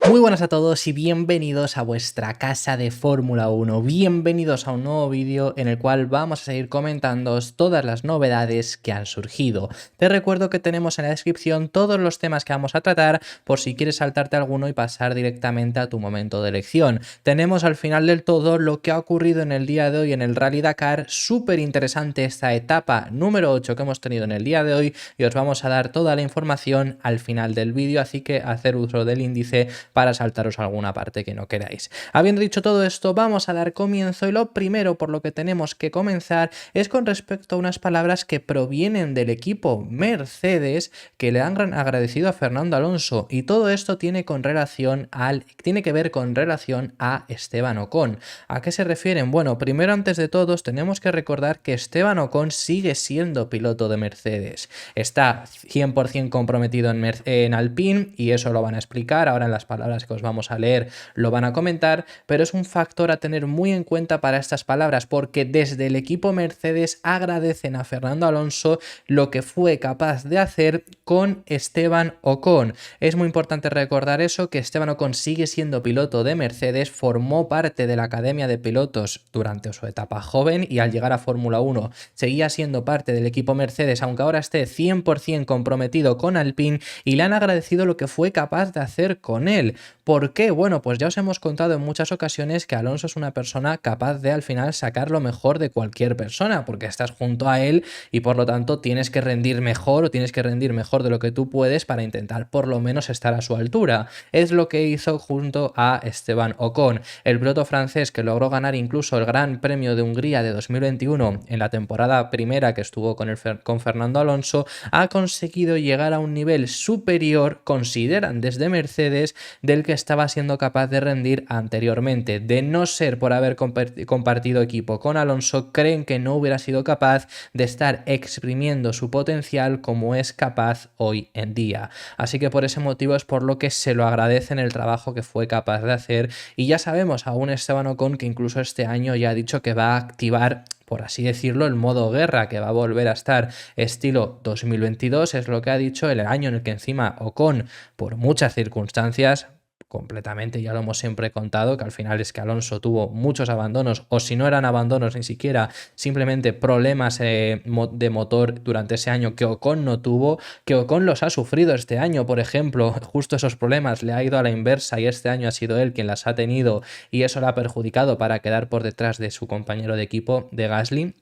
Muy buenas a todos y bienvenidos a vuestra casa de Fórmula 1. Bienvenidos a un nuevo vídeo en el cual vamos a seguir comentándoos todas las novedades que han surgido. Te recuerdo que tenemos en la descripción todos los temas que vamos a tratar por si quieres saltarte alguno y pasar directamente a tu momento de elección. Tenemos al final del todo lo que ha ocurrido en el día de hoy en el Rally Dakar. Súper interesante esta etapa número 8 que hemos tenido en el día de hoy y os vamos a dar toda la información al final del vídeo, así que hacer uso del índice para saltaros alguna parte que no queráis. Habiendo dicho todo esto, vamos a dar comienzo y lo primero por lo que tenemos que comenzar es con respecto a unas palabras que provienen del equipo Mercedes que le han agradecido a Fernando Alonso, y todo esto tiene que ver con relación a Esteban Ocon. ¿A qué se refieren? Bueno, primero antes de todos tenemos que recordar que Esteban Ocon sigue siendo piloto de Mercedes. Está 100% comprometido en Alpine y eso lo van a explicar ahora en las palabras que os vamos a leer, lo van a comentar, pero es un factor a tener muy en cuenta para estas palabras porque desde el equipo Mercedes agradecen a Fernando Alonso lo que fue capaz de hacer con Esteban Ocon. Es muy importante recordar eso, que Esteban Ocon sigue siendo piloto de Mercedes, formó parte de la academia de pilotos durante su etapa joven y al llegar a Fórmula 1 seguía siendo parte del equipo Mercedes, aunque ahora esté 100% comprometido con Alpine, y le han agradecido lo que fue capaz de hacer con él. ¿Por qué? Bueno, pues ya os hemos contado en muchas ocasiones que Alonso es una persona capaz de al final sacar lo mejor de cualquier persona, porque estás junto a él y por lo tanto tienes que rendir mejor o tienes que rendir mejor de lo que tú puedes para intentar por lo menos estar a su altura. Es lo que hizo junto a Esteban Ocon, el piloto francés que logró ganar incluso el Gran Premio de Hungría de 2021 en la temporada primera que estuvo con Fernando Alonso. Ha conseguido llegar a un nivel superior, consideran desde Mercedes, del que estaba siendo capaz de rendir anteriormente. De no ser por haber compartido equipo con Alonso, creen que no hubiera sido capaz de estar exprimiendo su potencial como es capaz hoy en día. Así que por ese motivo es por lo que se lo agradecen el trabajo que fue capaz de hacer, y ya sabemos a un Esteban Ocon que incluso este año ya ha dicho que va a activar, por así decirlo, el modo guerra, que va a volver a estar estilo 2022, es lo que ha dicho, el año en el que encima Ocon, por muchas circunstancias, completamente, ya lo hemos siempre contado, que al final es que Alonso tuvo muchos abandonos, o si no eran abandonos ni siquiera, simplemente problemas de motor durante ese año que Ocon no tuvo, que Ocon los ha sufrido este año, por ejemplo, justo esos problemas le ha ido a la inversa y este año ha sido él quien las ha tenido y eso le ha perjudicado para quedar por detrás de su compañero de equipo, de Gasly.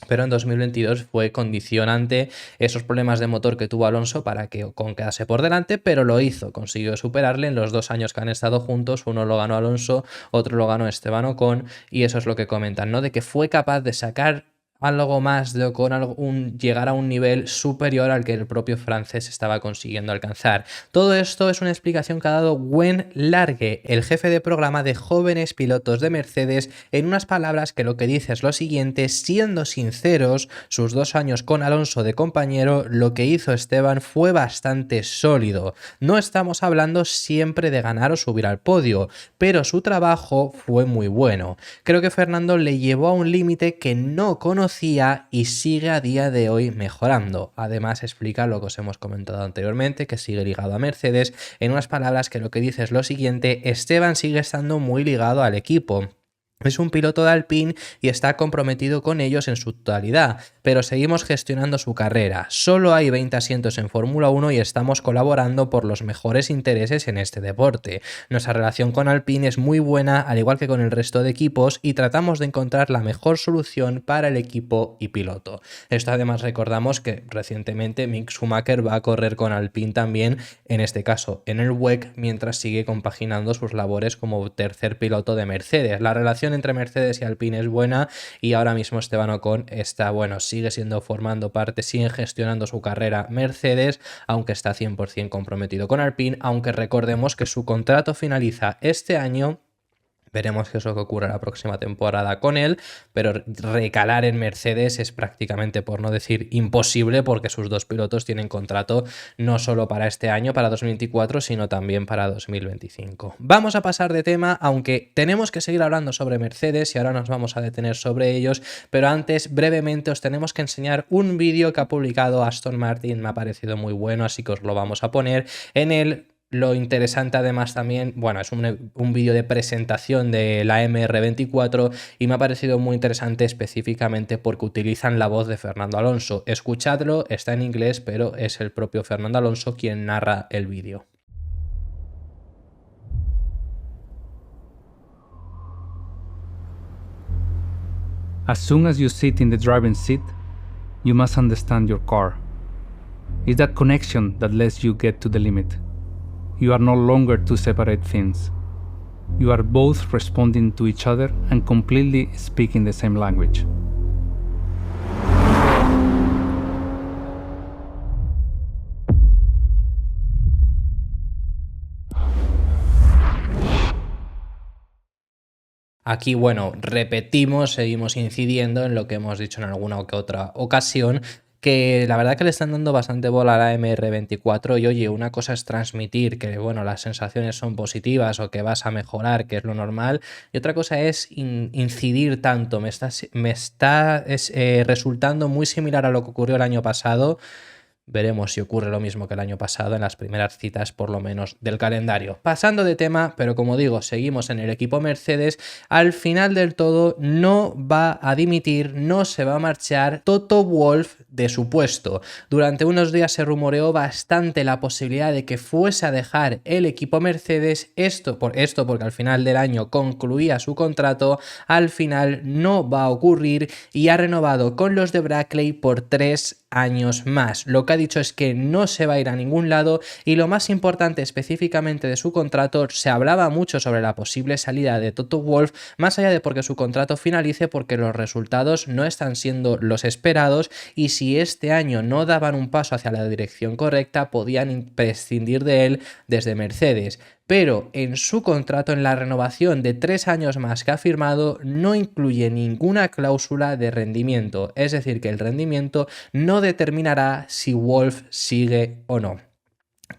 Pero en 2022 fue condicionante esos problemas de motor que tuvo Alonso para que Ocon quedase por delante, pero lo hizo, consiguió superarle en los 2 años que han estado juntos. Uno lo ganó Alonso, otro lo ganó Esteban Ocon, y eso es lo que comentan, ¿no? De que fue capaz de sacar algo más de Ocon, llegar a un nivel superior al que el propio francés estaba consiguiendo alcanzar. Todo esto es una explicación que ha dado Gwen Largue, el jefe de programa de jóvenes pilotos de Mercedes, en unas palabras que lo que dice es lo siguiente: siendo sinceros, sus 2 años con Alonso de compañero, lo que hizo Esteban fue bastante sólido. No estamos hablando siempre de ganar o subir al podio, pero su trabajo fue muy bueno. Creo que Fernando le llevó a un límite que no conocía y sigue a día de hoy mejorando. Además explica lo que os hemos comentado anteriormente, que sigue ligado a Mercedes, en unas palabras que lo que dice es lo siguiente: Esteban sigue estando muy ligado al equipo. Es un piloto de Alpine y está comprometido con ellos en su totalidad, pero seguimos gestionando su carrera. Solo hay 20 asientos en Fórmula 1 y estamos colaborando por los mejores intereses en este deporte. Nuestra relación con Alpine es muy buena, al igual que con el resto de equipos, y tratamos de encontrar la mejor solución para el equipo y piloto. Esto además recordamos que recientemente Mick Schumacher va a correr con Alpine también, en este caso en el WEC, mientras sigue compaginando sus labores como tercer piloto de Mercedes. La relación entre Mercedes y Alpine es buena y ahora mismo Esteban Ocon está, sigue formando parte, sigue gestionando su carrera Mercedes, aunque está 100% comprometido con Alpine, aunque recordemos que su contrato finaliza este año. Veremos qué es lo que ocurre la próxima temporada con él, pero recalar en Mercedes es prácticamente, por no decir imposible, porque sus dos pilotos tienen contrato no solo para este año, para 2024, sino también para 2025. Vamos a pasar de tema, aunque tenemos que seguir hablando sobre Mercedes y ahora nos vamos a detener sobre ellos, pero antes brevemente os tenemos que enseñar un vídeo que ha publicado Aston Martin. Me ha parecido muy bueno, así que os lo vamos a poner. En él Lo interesante además también, bueno, es un vídeo de presentación de la MR24 y me ha parecido muy interesante específicamente porque utilizan la voz de Fernando Alonso. Escuchadlo, está en inglés, pero es el propio Fernando Alonso quien narra el vídeo. As soon as you sit in the driving seat, you must understand your car. It's that connection that lets you get to the limit. You are no longer two separate things. You are both responding to each other and completely speaking the same language. Aquí, bueno, repetimos, seguimos incidiendo en lo que hemos dicho en alguna que otra ocasión, que la verdad que le están dando bastante bola a la MR24 y oye, una cosa es transmitir que, bueno, las sensaciones son positivas o que vas a mejorar, que es lo normal, y otra cosa es incidir tanto. Me está resultando muy similar a lo que ocurrió el año pasado. Veremos si ocurre lo mismo que el año pasado en las primeras citas, por lo menos, del calendario. Pasando de tema, pero como digo, seguimos en el equipo Mercedes. Al final del todo no va a dimitir, no se va a marchar Toto Wolff de su puesto. Durante unos días se rumoreó bastante la posibilidad de que fuese a dejar el equipo Mercedes, esto porque al final del año concluía su contrato. Al final no va a ocurrir y ha renovado con los de Brackley por 3 años más. Lo que ha dicho es que no se va a ir a ningún lado y lo más importante específicamente de su contrato, se hablaba mucho sobre la posible salida de Toto Wolff, más allá de porque su contrato finalice, porque los resultados no están siendo los esperados y si este año no daban un paso hacia la dirección correcta, podían prescindir de él desde Mercedes. Pero en su contrato, en la renovación de 3 años más que ha firmado, no incluye ninguna cláusula de rendimiento, es decir, que el rendimiento no determinará si Wolff sigue o no.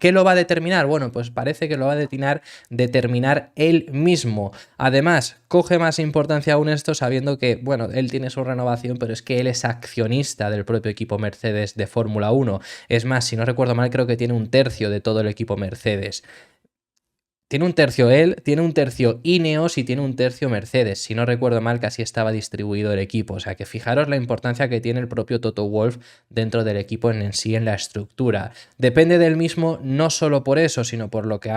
¿Qué lo va a determinar? Bueno, pues parece que lo va a determinar él mismo. Además, coge más importancia aún esto sabiendo que, bueno, él tiene su renovación, pero es que él es accionista del propio equipo Mercedes de Fórmula 1. Es más, si no recuerdo mal, creo que tiene 1/3 de todo el equipo Mercedes. Tiene 1/3 él, tiene 1/3 Ineos y tiene 1/3 Mercedes. Si no recuerdo mal, que así estaba distribuido el equipo. O sea que fijaros la importancia que tiene el propio Toto Wolff dentro del equipo en sí, en la estructura. Depende del mismo no solo por eso, sino por lo que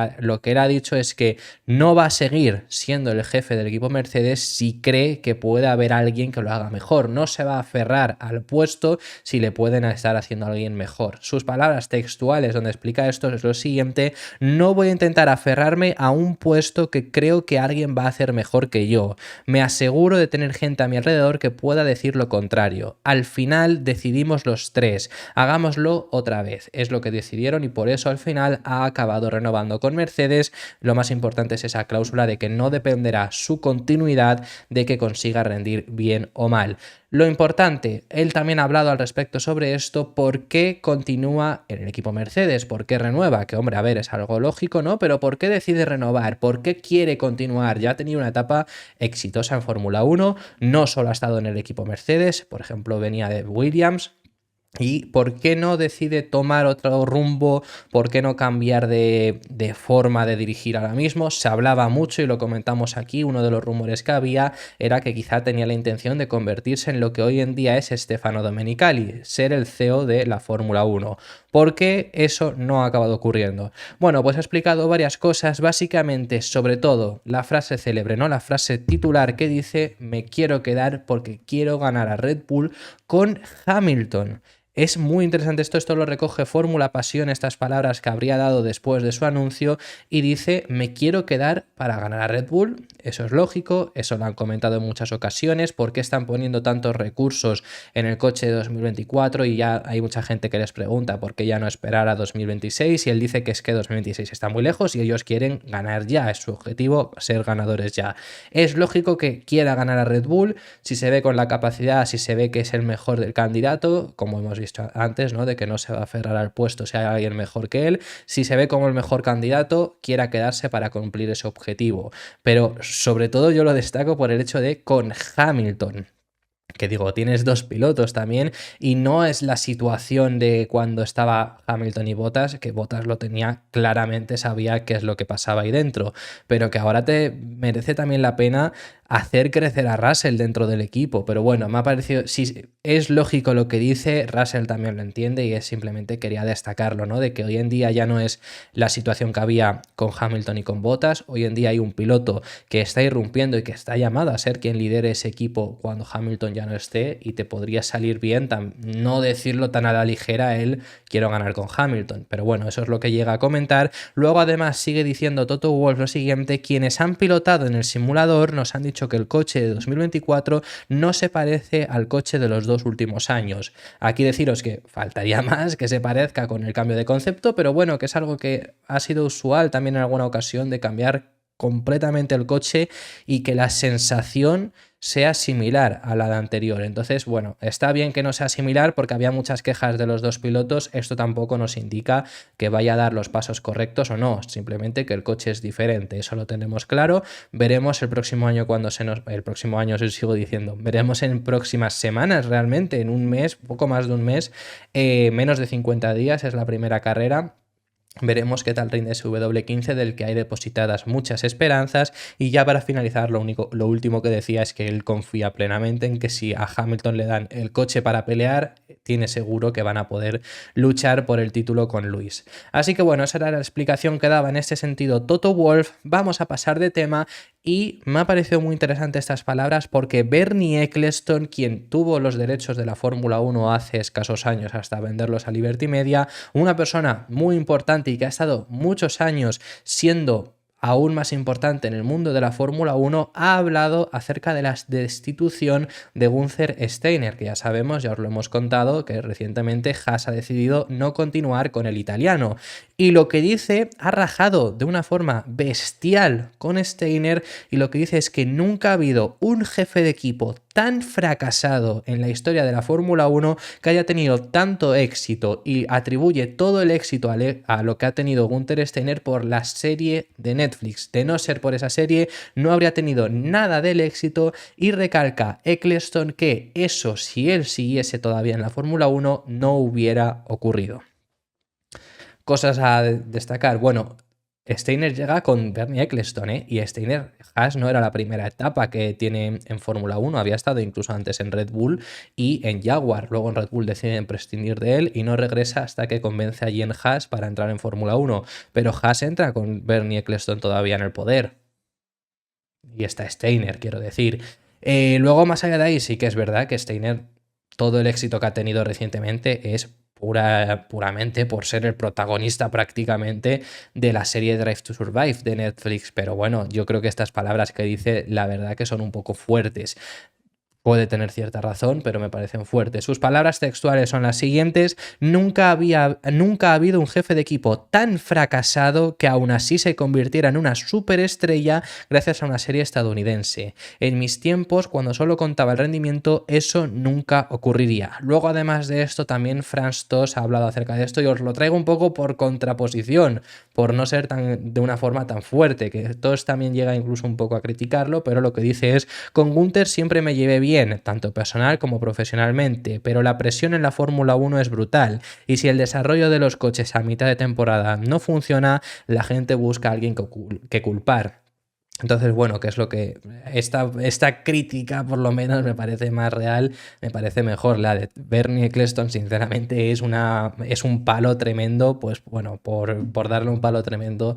él ha dicho es que no va a seguir siendo el jefe del equipo Mercedes si cree que puede haber alguien que lo haga mejor. No se va a aferrar al puesto si le pueden estar haciendo a alguien mejor. Sus palabras textuales donde explica esto es lo siguiente: no voy a intentar aferrarme a un puesto que creo que alguien va a hacer mejor que yo. Me aseguro de tener gente a mi alrededor que pueda decir lo contrario. Al final decidimos los tres. Hagámoslo otra vez. Es lo que decidieron y por eso al final ha acabado renovando con Mercedes. Lo más importante es esa cláusula de que no dependerá su continuidad de que consiga rendir bien o mal. Lo importante, él también ha hablado al respecto sobre esto, por qué continúa en el equipo Mercedes, por qué renueva, que hombre, a ver, es algo lógico, ¿no? Pero ¿por qué decide renovar? ¿Por qué quiere continuar? Ya ha tenido una etapa exitosa en Fórmula 1, no solo ha estado en el equipo Mercedes, por ejemplo, venía de Williams. ¿Y por qué no decide tomar otro rumbo? ¿Por qué no cambiar de forma de dirigir ahora mismo? Se hablaba mucho y lo comentamos aquí, uno de los rumores que había era que quizá tenía la intención de convertirse en lo que hoy en día es Stefano Domenicali, ser el CEO de la Fórmula 1. ¿Por qué eso no ha acabado ocurriendo? Bueno, pues he explicado varias cosas, básicamente, sobre todo la frase célebre, ¿no? La frase titular que dice: me quiero quedar porque quiero ganar a Red Bull con Hamilton. Es muy interesante esto lo recoge Fórmula Pasión, estas palabras que habría dado después de su anuncio, y dice: me quiero quedar para ganar a Red Bull. Eso es lógico, eso lo han comentado en muchas ocasiones. ¿Por qué están poniendo tantos recursos en el coche de 2024? Y ya hay mucha gente que les pregunta por qué ya no esperar a 2026, y él dice que es que 2026 está muy lejos y ellos quieren ganar ya, es su objetivo ser ganadores ya. Es lógico que quiera ganar a Red Bull, si se ve con la capacidad, si se ve que es el mejor del candidato, como hemos visto antes, ¿no? De que no se va a aferrar al puesto si hay alguien mejor que él. Si se ve como el mejor candidato, quiera quedarse para cumplir ese objetivo. Pero sobre todo yo lo destaco por el hecho de con Hamilton. Que digo, tienes dos pilotos también y no es la situación de cuando estaba Hamilton y Bottas, que Bottas lo tenía claramente, sabía qué es lo que pasaba ahí dentro, pero que ahora te merece también la pena hacer crecer a Russell dentro del equipo. Pero bueno, me ha parecido, si es lógico lo que dice, Russell también lo entiende y es simplemente quería destacarlo, ¿no? De que hoy en día ya no es la situación que había con Hamilton y con Bottas, hoy en día hay un piloto que está irrumpiendo y que está llamado a ser quien lidere ese equipo cuando Hamilton ya no esté, y te podría salir bien no decirlo tan a la ligera el quiero ganar con Hamilton, pero bueno, eso es lo que llega a comentar. Luego además sigue diciendo Toto Wolff lo siguiente: quienes han pilotado en el simulador nos han dicho que el coche de 2024 no se parece al coche de los 2 últimos años. Aquí deciros que faltaría más que se parezca con el cambio de concepto, pero bueno, que es algo que ha sido usual también en alguna ocasión, de cambiar completamente el coche y que la sensación sea similar a la de anterior. Entonces, bueno, está bien que no sea similar porque había muchas quejas de los dos pilotos. Esto tampoco nos indica que vaya a dar los pasos correctos o no, simplemente que el coche es diferente. Eso lo tenemos claro. Veremos el próximo año cuando el próximo año, os sigo diciendo, veremos en próximas semanas, realmente en un mes, poco más de un mes, menos de 50 días es la primera carrera. Veremos qué tal rinde W15, del que hay depositadas muchas esperanzas. Y ya para finalizar, lo último que decía es que él confía plenamente en que si a Hamilton le dan el coche para pelear, tiene seguro que van a poder luchar por el título con Lewis. Así que bueno, esa era la explicación que daba en este sentido Toto Wolff. Vamos a pasar de tema y me ha parecido muy interesante estas palabras porque Bernie Ecclestone, quien tuvo los derechos de la Fórmula 1 hace escasos años hasta venderlos a Liberty Media, una persona muy importante y que ha estado muchos años siendo aún más importante en el mundo de la Fórmula 1, ha hablado acerca de la destitución de Gunther Steiner, que ya sabemos, ya os lo hemos contado, que recientemente Haas ha decidido no continuar con el italiano. Y lo que dice, ha rajado de una forma bestial con Steiner, y lo que dice es que nunca ha habido un jefe de equipo tan fracasado en la historia de la Fórmula 1 que haya tenido tanto éxito, y atribuye todo el éxito a lo que ha tenido Gunther Steiner por la serie de Netflix. De no ser por esa serie, no habría tenido nada del éxito, y recalca Ecclestone que eso, si él siguiese todavía en la Fórmula 1, no hubiera ocurrido. Cosas a destacar. Bueno, Steiner llega con Bernie Ecclestone, y Steiner, Haas no era la primera etapa que tiene en Fórmula 1, había estado incluso antes en Red Bull y en Jaguar. Luego en Red Bull deciden prescindir de él y no regresa hasta que convence allí en Haas para entrar en Fórmula 1. Pero Haas entra con Bernie Ecclestone todavía en el poder. Y está Steiner, quiero decir. Luego, más allá de ahí, sí que es verdad que Steiner, todo el éxito que ha tenido recientemente es puramente por ser el protagonista prácticamente de la serie Drive to Survive de Netflix. Pero bueno, yo creo que estas palabras que dice, la verdad que son un poco fuertes. Puede tener cierta razón, pero me parecen fuertes. Sus palabras textuales son las siguientes: nunca ha habido un jefe de equipo tan fracasado que aún así se convirtiera en una superestrella gracias a una serie estadounidense. En mis tiempos, cuando solo contaba el rendimiento, eso nunca ocurriría. Luego, además de esto, también Franz Tost ha hablado acerca de esto, y os lo traigo un poco por contraposición, por no ser de una forma tan fuerte, que Tost también llega incluso un poco a criticarlo, pero lo que dice es: con Gunther siempre me llevé bien, tanto personal como profesionalmente, pero la presión en la Fórmula 1 es brutal, y si el desarrollo de los coches a mitad de temporada no funciona, la gente busca a alguien que culpar. Entonces, bueno, ¿qué es lo que esta crítica por lo menos me parece más real, me parece mejor? La de Bernie Ecclestone, sinceramente, es un palo tremendo, pues bueno, por darle un palo tremendo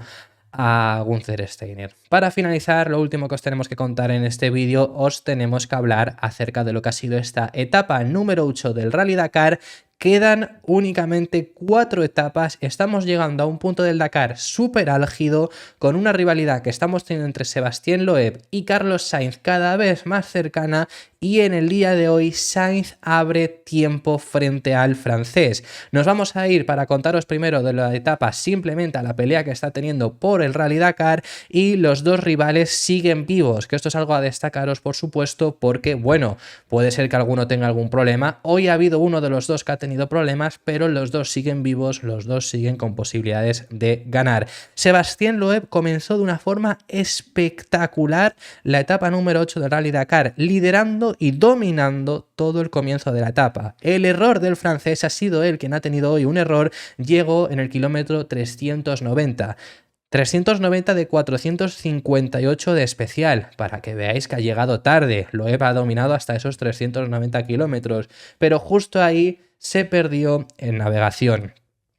a Gunther Steiner. Para finalizar, lo último que os tenemos que contar en este vídeo, os tenemos que hablar acerca de lo que ha sido esta etapa número 8 del Rally Dakar. Quedan únicamente 4 etapas, estamos llegando a un punto del Dakar súper álgido, con una rivalidad que estamos teniendo entre Sébastien Loeb y Carlos Sainz cada vez más cercana, y en el día de hoy Sainz abre tiempo frente al francés. Nos vamos a ir para contaros primero de la etapa, simplemente a la pelea que está teniendo por el Rally Dakar, y los dos rivales siguen vivos, que esto es algo a destacaros, por supuesto, porque bueno, puede ser que alguno tenga algún problema. Hoy ha habido uno de los dos que ha tenido problemas, pero los dos siguen vivos, los dos siguen con posibilidades de ganar. Sébastien Loeb comenzó de una forma espectacular la etapa número 8 del Rally Dakar, liderando y dominando todo el comienzo de la etapa. El error del francés ha sido él quien ha tenido hoy un error, llegó en el kilómetro 390. 390 de 458 de especial, para que veáis que ha llegado tarde. Loeb ha dominado hasta esos 390 kilómetros, pero justo ahí se perdió en navegación.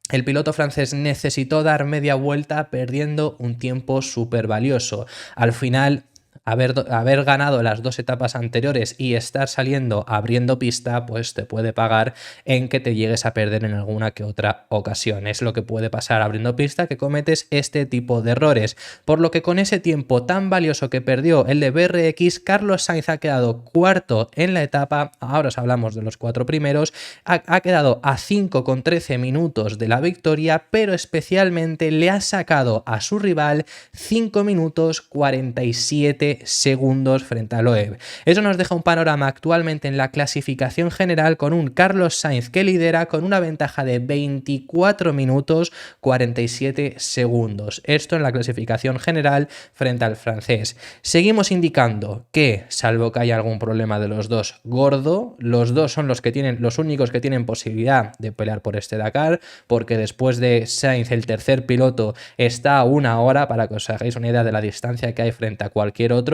El piloto francés necesitó dar media vuelta perdiendo un tiempo súper valioso. Al final, haber ganado las dos etapas anteriores y estar saliendo abriendo pista, pues te puede pagar en que te llegues a perder en alguna que otra ocasión. Es lo que puede pasar abriendo pista, que cometes este tipo de errores. Por lo que con ese tiempo tan valioso que perdió el de BRX, Carlos Sainz ha quedado cuarto en la etapa. Ahora os hablamos de los 4 primeros. Ha quedado a 5 con 13 minutos de la victoria, pero especialmente le ha sacado a su rival 5 minutos 47 segundos frente a Loeb. Eso nos deja un panorama actualmente en la clasificación general con un Carlos Sainz que lidera con una ventaja de 24 minutos 47 segundos. Esto en la clasificación general frente al francés. Seguimos indicando que, salvo que haya algún problema de los dos gordo, los dos son los únicos que tienen posibilidad de pelear por este Dakar, porque después de Sainz, el tercer piloto, está a 1 hora, para que os hagáis una idea de la distancia que hay frente a cualquier otro.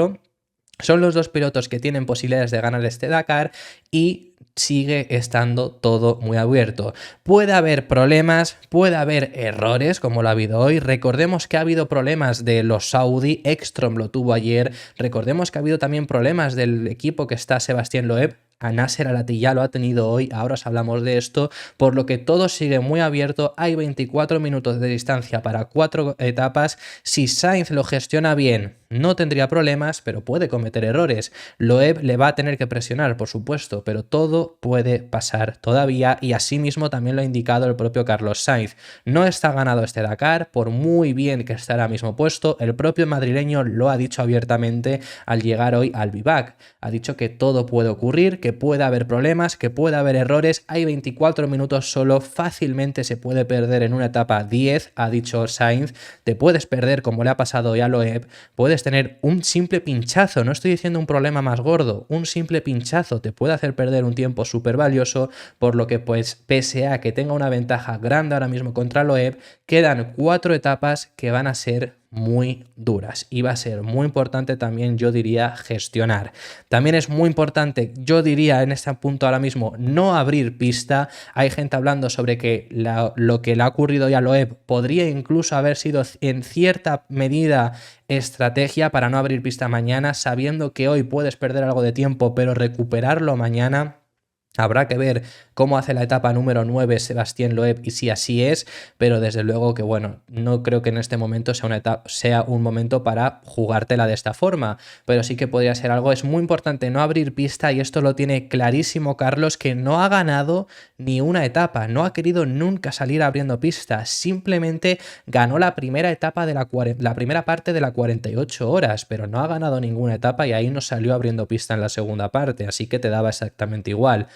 Son los dos pilotos que tienen posibilidades de ganar este Dakar y sigue estando todo muy abierto. Puede haber problemas, puede haber errores como lo ha habido hoy. Recordemos que ha habido problemas de los Saudi, Ekstrom lo tuvo ayer. Recordemos que ha habido también problemas del equipo que está Sébastien Loeb. A Nasser Al-Attiyah lo ha tenido hoy, ahora os hablamos de esto, por lo que todo sigue muy abierto. Hay 24 minutos de distancia para 4 etapas. Si Sainz lo gestiona bien, no tendría problemas, pero puede cometer errores. Loeb le va a tener que presionar, por supuesto, pero todo puede pasar todavía, y asimismo también lo ha indicado el propio Carlos Sainz. No está ganado este Dakar, por muy bien que esté ahora mismo puesto. El propio madrileño lo ha dicho abiertamente al llegar hoy al Bivac. Ha dicho que todo puede ocurrir, que puede haber problemas, que puede haber errores. Hay 24 minutos solo, fácilmente se puede perder en una etapa 10, ha dicho Sainz. Te puedes perder como le ha pasado hoy a Loeb, puedes tener un simple pinchazo, no estoy diciendo un problema más gordo, un simple pinchazo te puede hacer perder un tiempo súper valioso, por lo que pues pese a que tenga una ventaja grande ahora mismo contra Loeb, quedan 4 etapas que van a ser muy duras y va a ser muy importante también, yo diría, gestionar. También es muy importante, yo diría en este punto ahora mismo, no abrir pista. Hay gente hablando sobre que lo que le ha ocurrido ya a Loeb podría incluso haber sido en cierta medida estrategia para no abrir pista mañana, sabiendo que hoy puedes perder algo de tiempo pero recuperarlo mañana. Habrá que ver cómo hace la etapa número 9 Sébastien Loeb y si así es, pero desde luego que bueno, no creo que en este momento sea un momento para jugártela de esta forma, pero sí que podría ser algo. Es muy importante no abrir pista, y esto lo tiene clarísimo Carlos, que no ha ganado ni una etapa, no ha querido nunca salir abriendo pista, simplemente ganó la primera etapa de la primera parte de la 48 horas, pero no ha ganado ninguna etapa y ahí no salió abriendo pista en la segunda parte, así que te daba exactamente igual.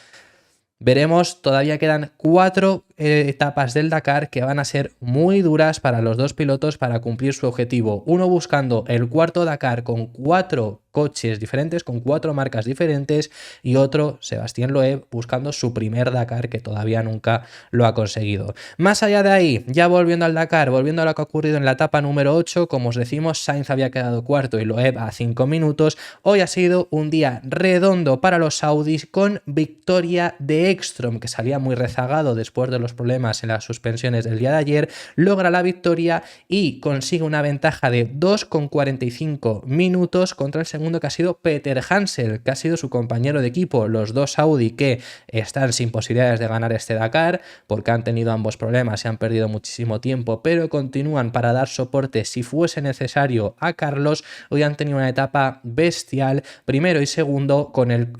Veremos, todavía quedan 4 etapas del Dakar que van a ser muy duras para los dos pilotos para cumplir su objetivo. Uno buscando el cuarto Dakar con 4 coches diferentes, con 4 marcas diferentes, y otro, Sébastien Loeb, buscando su primer Dakar, que todavía nunca lo ha conseguido. Más allá de ahí, ya volviendo al Dakar, volviendo a lo que ha ocurrido en la etapa número 8, como os decimos, Sainz había quedado cuarto y Loeb a 5 minutos. Hoy ha sido un día redondo para los Saudis, con victoria de Ekstrom, que salía muy rezagado después de los problemas en las suspensiones del día de ayer, logra la victoria y consigue una ventaja de 2,45 minutos contra el segundo, que ha sido Peter Hansel, que ha sido su compañero de equipo. Los dos Saudi que están sin posibilidades de ganar este Dakar porque han tenido ambos problemas y han perdido muchísimo tiempo, pero continúan para dar soporte si fuese necesario a Carlos. Hoy han tenido una etapa bestial, primero y segundo, con el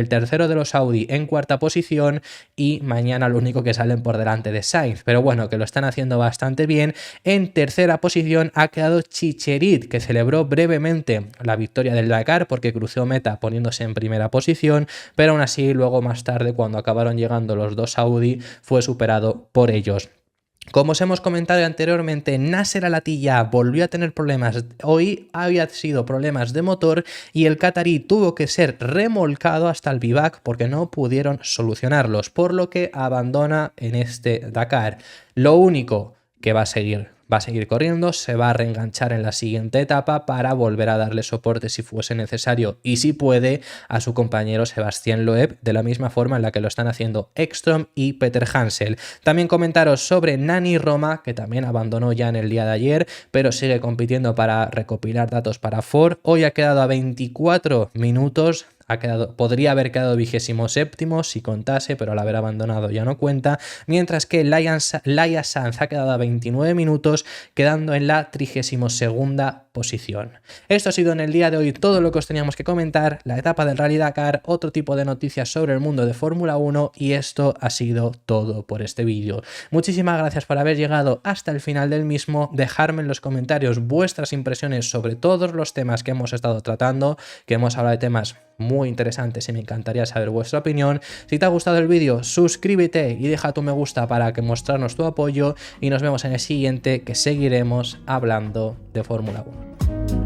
tercero de los Saudi en cuarta posición, y mañana lo único que salen por delante de Sainz, pero bueno, que lo están haciendo bastante bien. En tercera posición ha quedado Chicherit, que celebró brevemente la victoria del Dakar porque cruzó meta poniéndose en primera posición, pero aún así luego más tarde, cuando acabaron llegando los dos Audi, fue superado por ellos. Como os hemos comentado anteriormente, Nasser Al-Attiyah volvió a tener problemas. Hoy había sido problemas de motor y el catarí tuvo que ser remolcado hasta el vivac porque no pudieron solucionarlos, por lo que abandona en este Dakar. Lo único que va a seguir corriendo, se va a reenganchar en la siguiente etapa para volver a darle soporte si fuese necesario y si puede a su compañero Sebastián Loeb, de la misma forma en la que lo están haciendo Ekstrom y Peter Hansel. También comentaros sobre Nani Roma, que también abandonó ya en el día de ayer, pero sigue compitiendo para recopilar datos para Ford. Hoy ha quedado a 24 minutos. Podría haber quedado 27º si contase, pero al haber abandonado ya no cuenta, mientras que Laia Sanz ha quedado a 29 minutos, quedando en la 32ª posición. Esto ha sido en el día de hoy todo lo que os teníamos que comentar, la etapa del Rally Dakar, otro tipo de noticias sobre el mundo de Fórmula 1 y esto ha sido todo por este vídeo. Muchísimas gracias por haber llegado hasta el final del mismo, dejadme en los comentarios vuestras impresiones sobre todos los temas que hemos estado tratando, que hemos hablado de temas muy interesantes y me encantaría saber vuestra opinión. Si te ha gustado el vídeo, suscríbete y deja tu me gusta para que mostrarnos tu apoyo y nos vemos en el siguiente, que seguiremos hablando de Fórmula 1.